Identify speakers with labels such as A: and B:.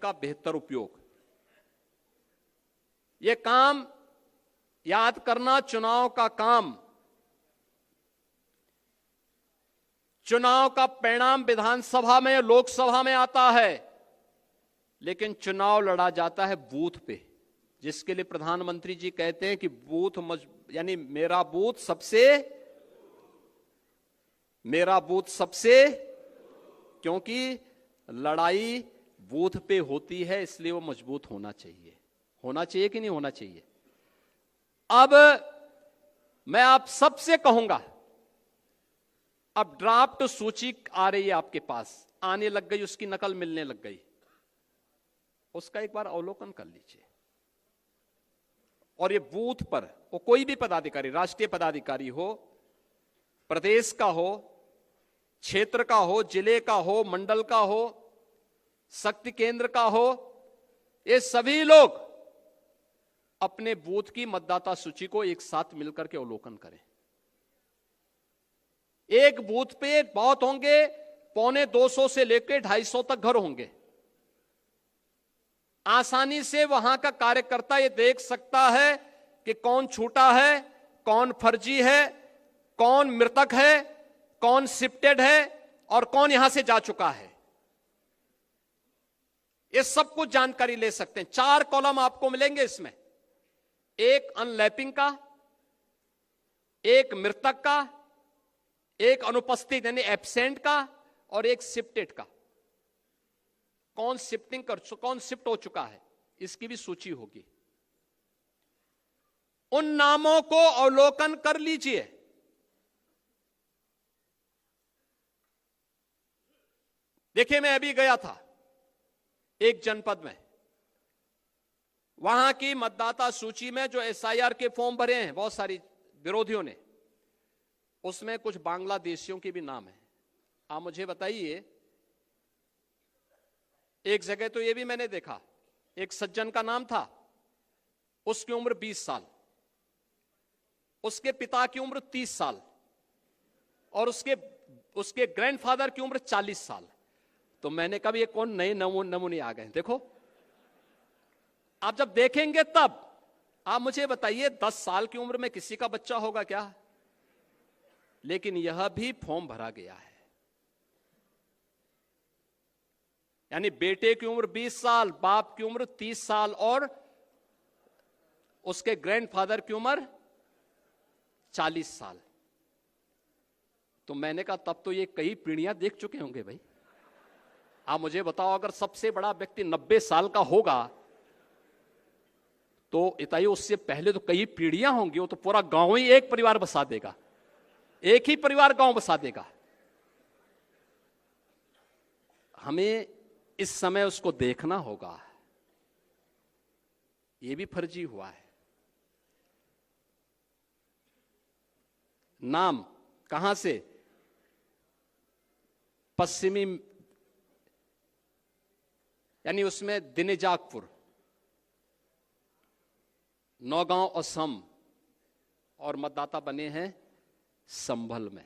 A: का बेहतर उपयोग। यह काम याद करना, चुनाव का काम, चुनाव का परिणाम विधानसभा में, लोकसभा में आता है, लेकिन चुनाव लड़ा जाता है बूथ पे, जिसके लिए प्रधानमंत्री जी कहते हैं कि बूथ यानी मेरा बूथ सबसे, क्योंकि लड़ाई बूथ पे होती है, इसलिए वो मजबूत होना चाहिए। होना चाहिए कि नहीं होना चाहिए? अब मैं आप सबसे कहूंगा, अब ड्राफ्ट सूची आ रही है आपके पास, आने लग गई, उसकी नकल मिलने लग गई, उसका एक बार अवलोकन कर लीजिए। और ये बूथ पर वो कोई भी पदाधिकारी, राष्ट्रीय पदाधिकारी हो, प्रदेश का हो, क्षेत्र का हो, जिले का हो, मंडल का हो, शक्ति केंद्र का हो, ये सभी लोग अपने बूथ की मतदाता सूची को एक साथ मिलकर के अवलोकन करें। एक बूथ पे बहुत होंगे, 250 से लेकर 250 तक घर होंगे। आसानी से वहां का कार्यकर्ता ये देख सकता है कि कौन छूटा है, कौन फर्जी है, कौन मृतक है, कौन शिफ्टेड है और कौन यहां से जा चुका है। ये सब कुछ जानकारी ले सकते हैं। 4 कॉलम आपको मिलेंगे इसमें, एक अनलैपिंग का, एक मृतक का, एक अनुपस्थित यानी एब्सेंट का और एक शिफ्टेड का। कौन कौन शिफ्ट हो चुका है, इसकी भी सूची होगी। उन नामों को अवलोकन कर लीजिए। देखिए, मैं अभी गया था एक जनपद में, वहां की मतदाता सूची में जो एसआईआर के फॉर्म भरे हैं बहुत सारी विरोधियों ने, उसमें कुछ बांग्लादेशियों के भी नाम है। आप मुझे बताइए, एक जगह तो यह भी मैंने देखा, एक सज्जन का नाम था, उसकी उम्र 20 साल, उसके पिता की उम्र 30 साल और उसके ग्रैंडफादर की उम्र 40 साल। तो मैंने कहा ये कौन नए नमूने आ गए। देखो, आप जब देखेंगे तब आप मुझे बताइए, 10 साल की उम्र में किसी का बच्चा होगा क्या? लेकिन यह भी फॉर्म भरा गया है। यानी बेटे की उम्र 20 साल, बाप की उम्र 30 साल और उसके ग्रैंडफादर की उम्र 40 साल। तो मैंने कहा तब तो ये कई पीढ़ियां देख चुके होंगे भाई। आप मुझे बताओ, अगर सबसे बड़ा व्यक्ति 90 साल का होगा तो इताई उससे पहले तो कई पीढ़ियां होंगी। वो तो पूरा गांव ही एक परिवार बसा देगा, एक ही परिवार गांव बसा देगा। हमें इस समय उसको देखना होगा। यह भी फर्जी हुआ है। नाम कहां से? पश्चिमी, यानी उसमें दिनेजाकपुर, नौगांव असम और मतदाता बने हैं संभल में।